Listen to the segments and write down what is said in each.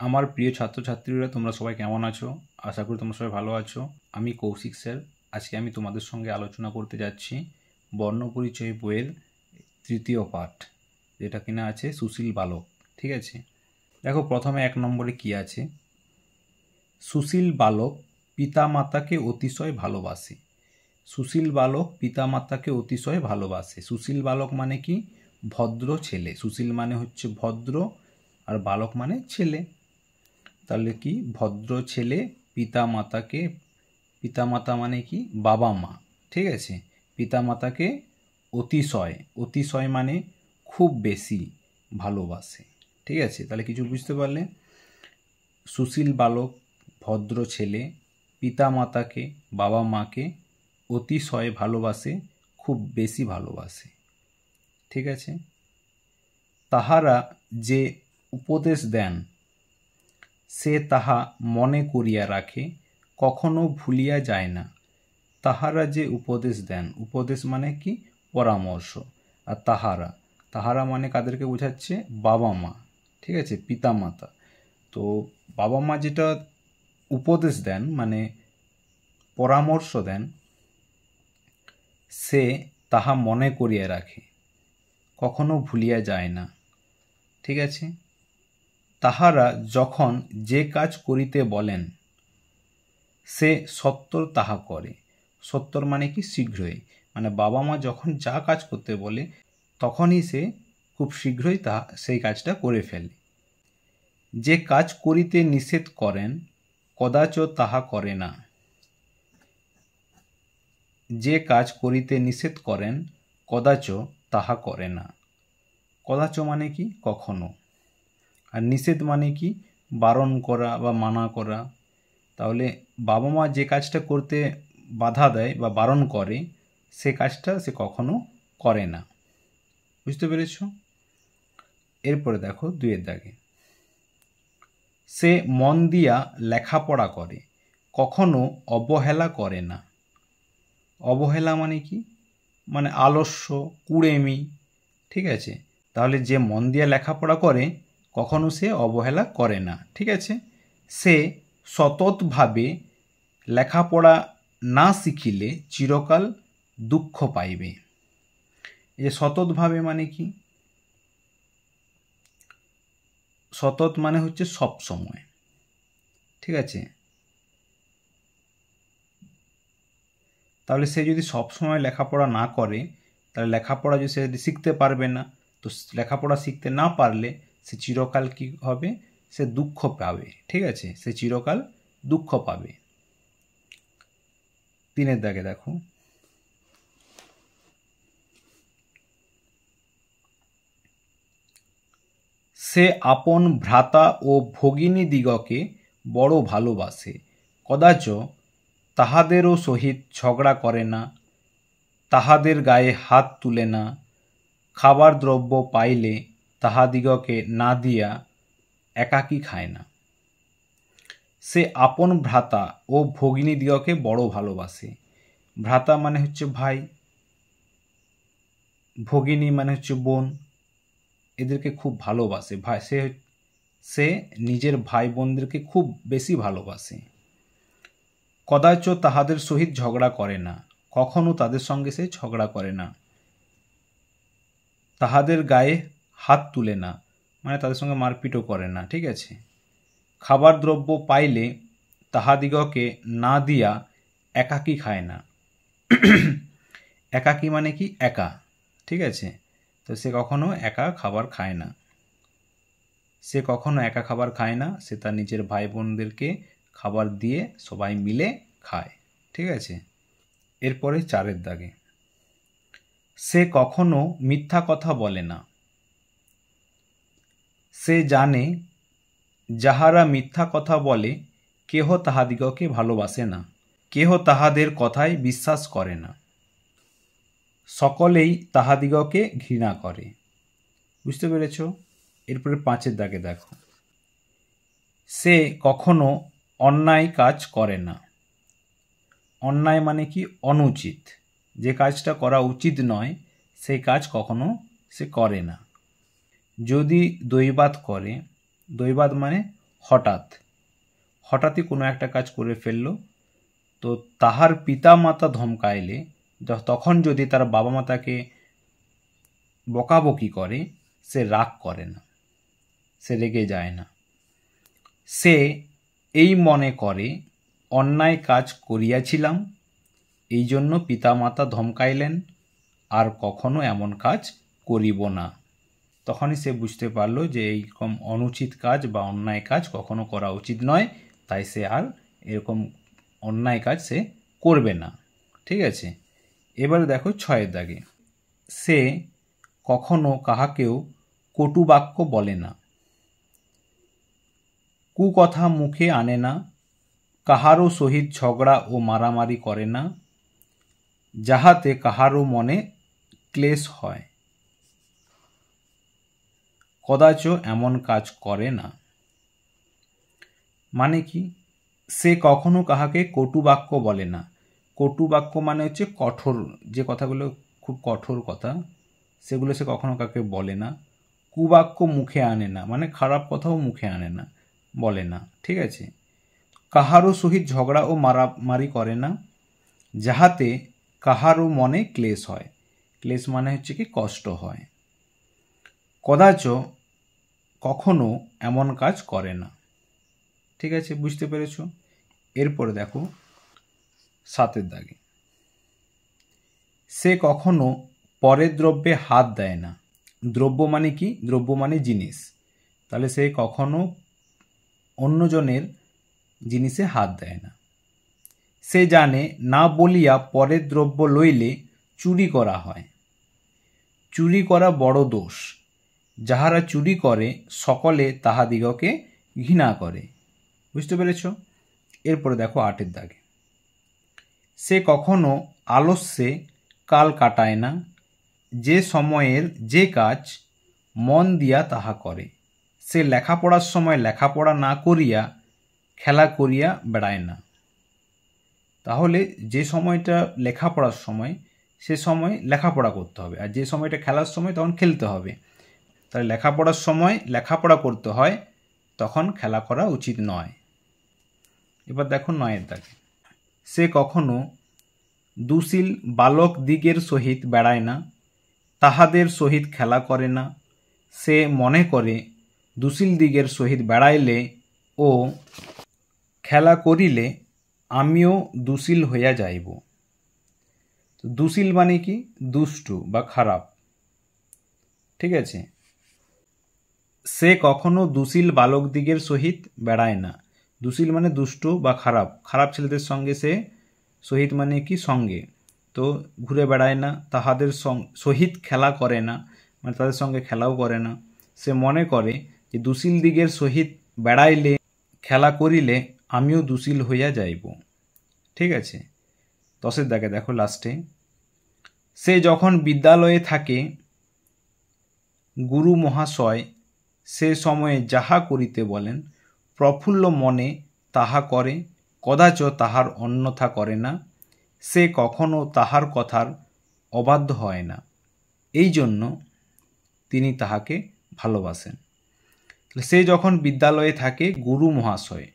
আমার প্রিয় ছাত্রছাত্রীরা, তোমরা সবাই কেমন আছো? আশা করি তোমরা সবাই ভালো আছো। আমি কৌশিক স্যার। আজকে আমি তোমাদের সঙ্গে আলোচনা করতে যাচ্ছি বর্ণপরিচয় বইয়ের তৃতীয় পাঠ, যেটা কিনা আছে সুশীল বালক। ঠিক আছে, দেখো প্রথমে 1 নম্বরে কি আছে। সুশীল বালক পিতামাতাকে অতিশয় ভালোবাসে। সুশীল বালক পিতামাতাকে অতিশয় ভালোবাসে। সুশীল বালক মানে কি? ভদ্র ছেলে। সুশীল মানে হচ্ছে ভদ্র, আর বালক মানে ছেলে। তাহলে কি? ভদ্র ছেলে পিতামাতাকে, পিতামাতা মানে কি? বাবা মা। ঠিক আছে, পিতামাতাকে অতিশয়, অতিশয় মানে খুব বেশি ভালোবাসে। ঠিক আছে, তাহলে কিছু বুঝতে পারলে? সুশীল বালক ভদ্র ছেলে পিতামাতাকে, বাবা মাকে অতিশয় ভালোবাসে, খুব বেশি ভালোবাসে। ঠিক আছে, তাহারা যে উপদেশ দেন সে তাহা মনে করিয়া রাখে, কখনো ভুলিয়া যায় না। তাহারা যে উপদেশ দেন, উপদেশ মানে কি? পরামর্শ। আর তাহারা, তাহারা মানে কাদেরকে বোঝাচ্ছে? বাবা মা। ঠিক আছে, পিতামাতা। তো বাবা মা যেটা উপদেশ দেন মানে পরামর্শ দেন, সে তাহা মনে করিয়া রাখে, কখনো ভুলিয়া যায় না। ঠিক আছে, তাহারা যখন যে কাজ করিতে বলেন সে সত্বর তাহা করে। সত্বর মানে কি? শীঘ্রই। মানে বাবা মা যখন যা কাজ করতে বলে তখনই সে খুব শীঘ্রই সেই কাজটা করে ফেলে। যে কাজ করিতে নিষেধ করেন কদাচ তাহা করে না। যে কাজ করিতে নিষেধ করেন কদাচ তাহা করে না। কদাচ মানে কি? কখনো। আর নিষেধ মানে কি? বারণ করা বা মানা করা। তাহলে বাবা মা যে কাজটা করতে বাধা দেয় বা বারণ করে সে কাজটা সে কখনো করে না। বুঝতে পেরেছ? এরপরে দেখো 2 দাগে, সে মন দিয়া লেখাপড়া করে, কখনো অবহেলা করে না। অবহেলা মানে কি? মানে আলস্য, কুড়েমি। ঠিক আছে, তাহলে যে মন দিয়ে লেখাপড়া করে কখনো সে অবহেলা করে না। ঠিক আছে, সে সততভাবে লেখাপড়া না শিখিলে চিরকাল দুঃখ পাইবে। এই সততভাবে মানে কি? সতত মানে হচ্ছে সব সময়। ঠিক আছে, তাহলে সে যদি সব সময় লেখাপড়া না করে তাহলে লেখাপড়া যদি সে শিখতে পারবে না। তো লেখাপড়া শিখতে না পারলে সে চিরকাল কি হবে? সে দুঃখ পাবে। ঠিক আছে, সে চিরকাল দুঃখ পাবে। 3 দাগে দেখো, সে আপন ভ্রাতা ও ভগিনী দিগকে বড় ভালোবাসে, কদাচ তাহাদেরও সহিত ঝগড়া করে না, তাহাদের গায়ে হাত তুলে না, খাবার দ্রব্য পাইলে তাহাদিগকে না দিয়া একাকী খায় না। সে আপন ভ্রাতা ও ভগিনী দিগকে বড় ভালোবাসে। ভ্রাতা মানে হচ্ছে ভাই, ভগিনী মানে হচ্ছে বোন। এদেরকে খুব ভালোবাসে। ভাই সে নিজের ভাই বোনদেরকে খুব বেশি ভালোবাসে। কদাচ তাহাদের সহিত ঝগড়া করে না, কখনো তাদের সঙ্গে সে ঝগড়া করে না। তাহাদের গায়ে হাত তুলে না মানে তাদের সঙ্গে মারপিটও করে না। ঠিক আছে, খাবার দ্রব্য পাইলে তাহাদিগকে না দিয়া একাকী খায় না। একাকী মানে কি? একা। ঠিক আছে, তো সে কখনো একা খাবার খায় না। সে কখনো একা খাবার খায় না, সে তার নিজের ভাই বোনদেরকে খাবার দিয়ে সবাই মিলে খায়। ঠিক আছে, এরপরে 4 দাগে, সে কখনো মিথ্যা কথা বলে না। সে জানে যাহারা মিথ্যা কথা বলে কেহ তাহাদিগকে ভালোবাসে না, কেহ তাহাদের কথায় বিশ্বাস করে না, সকলেই তাহাদিগকে ঘৃণা করে। বুঝতে পেরেছ? এরপরে 5 দাগে দেখো, সে কখনো অন্যায় কাজ করে না। অন্যায় মানে কি? অনুচিত। যে কাজটা করা উচিত নয় সেই কাজ কখনো সে করে না। যদি দৈবাত করে, দৈবাত মানে হঠাৎই কোনো একটা কাজ করে ফেললো, তো তাহার পিতা মাতা ধমকাইলে, তখন যদি তার বাবা মা তাকে বকাবকি করে, সে রাগ করে না, সে রেগে যায় না। সে এই মনে করে অন্যায় কাজ করিয়াছিলাম, এই জন্য পিতা মাতা ধমকাইলেন, আর কখনো এমন কাজ করিব না। তখনই সে বুঝতে পারলো যে এইরকম অনুচিত কাজ বা অন্যায় কাজ কখনো করা উচিত নয়, তাই সে আর এরকম অন্যায় কাজ সে করবে না। ঠিক আছে, এবারে দেখো 6 দাগে, সে কখনো কাহাকেও কটু বাক্য বলে না, কুকথা মুখে আনে না, কাহারও সহিত ঝগড়া ও মারামারি করে না, যাহাতে কাহারও মনে ক্লেশ হয়, কদাচ এমন কাজ করে না। মানে কি? সে কখনো কাহাকে কটু বাক্য বলে না। কটু বাক্য মানে হচ্ছে কঠোর, যে কথাগুলো খুব কঠোর কথা, সেগুলো সে কখনো কাউকে বলে না। কুবাক্য মুখে আনে না, মানে খারাপ কথাও মুখে আনে না, বলে না। ঠিক আছে, কাহারও সহিত ঝগড়া ও মারামারি করে না, যাহাতে কাহারও মনে ক্লেশ হয়। ক্লেশ মানে হচ্ছে কি কষ্ট হয়। কদাচ কখনো এমন কাজ করে না। ঠিক আছে, বুঝতে পেরেছ? এরপরে দেখো 7 দাগে, সে কখনো পরের দ্রব্যে হাত দেয় না। দ্রব্য মানে কি? দ্রব্য মানে জিনিস। তাহলে সে কখনো অন্যজনের জিনিসে হাত দেয় না। সে জানে না বলিয়া পরের দ্রব্য লইলে চুরি করা হয়। চুরি করা বড় দোষ। যাহারা চুরি করে সকলে তাহাদিগকে ঘৃণা করে। বুঝতে পেরেছ? এরপরে দেখো 8 দাগে, সে কখনো আলস্যে কাল কাটায় না। যে সময়ের যে কাজ মন দিয়া তাহা করে। সে লেখাপড়ার সময় লেখাপড়া না করিয়া খেলা করিয়া বেড়ায় না। তাহলে যে সময়টা লেখাপড়ার সময়, সে সময় লেখাপড়া করতে হবে, আর যে সময়টা খেলার সময় তখন খেলতে হবে। তাহলে লেখাপড়ার সময় লেখাপড়া করতে হয়, তখন খেলা করা উচিত নয়। এবার দেখো 9 দাগে, সে কখনো দুশীল বালক দিগের সহিত বেড়ায় না, তাহাদের সহিত খেলা করে না। সে মনে করে দুশীল দিগের সহিত বেড়াইলে ও খেলা করিলে আমিও দুশীল হইয়া যাইব। দুশীল মানে কি? দুষ্টু বা খারাপ। ঠিক আছে, সে কখনো দুশীল বালক দিগের সহিত বেড়ায় না। দুশীল মানে দুষ্টু বা খারাপ, খারাপ ছেলেদের সঙ্গে সে, সহিত মানে কি? সঙ্গে, তো ঘুরে বেড়ায় না। তাহাদের সহিত খেলা করে না, মানে তাদের সঙ্গে খেলাও করে না। সে মনে করে যে দুশীল দিগের সহিত বেড়াইলে খেলা করিলে আমিও দুশীল হইয়া যাইব। ঠিক আছে, 10 দাগে দেখো লাস্টে, সে যখন বিদ্যালয়ে থাকে গুরু মহাশয় সে সময়ে যাহা করিতে বলেন প্রফুল্ল মনে তাহা করে, কদাচ তাহার অন্যথা করে না। সে কখনো তাহার কথার অবাধ্য হয় না, এই জন্য তিনি তাহাকে ভালোবাসেন। সে যখন বিদ্যালয়ে থাকে গুরু মহাশয়,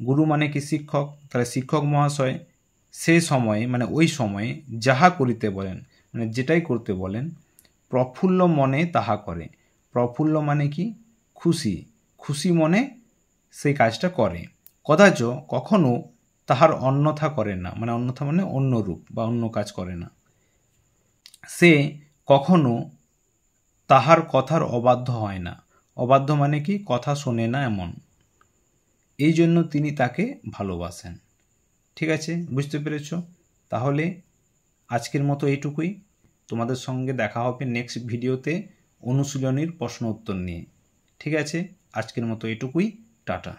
গুরু মানে কি? শিক্ষক। তাহলে শিক্ষক মহাশয় সে সময়ে মানে ওই সময়ে যাহা করিতে বলেন, মানে যেটাই করতে বলেন, প্রফুল্ল মনে তাহা করে। প্রফুল্ল মানে কি? খুশি, খুশি মনে সেই কাজটা করে। কদাচ কখনো তাহার অন্যথা করে না, মানে অন্যথা মানে অন্য রূপ বা অন্য কাজ করে না। সে কখনো তাহার কথার অবাধ্য হয় না। অবাধ্য মানে কি? কথা শোনে না এমন, এই জন্য তিনি তাকে ভালোবাসেন। ঠিক আছে, বুঝতে পেরেছ? তাহলে আজকের মতো এইটুকুই। তোমাদের সঙ্গে দেখা হবে নেক্সট ভিডিওতে অনুশীলনীর প্রশ্ন উত্তর নিয়ে। ঠিক আছে, আজকের মতো এইটুকুই। টাটা।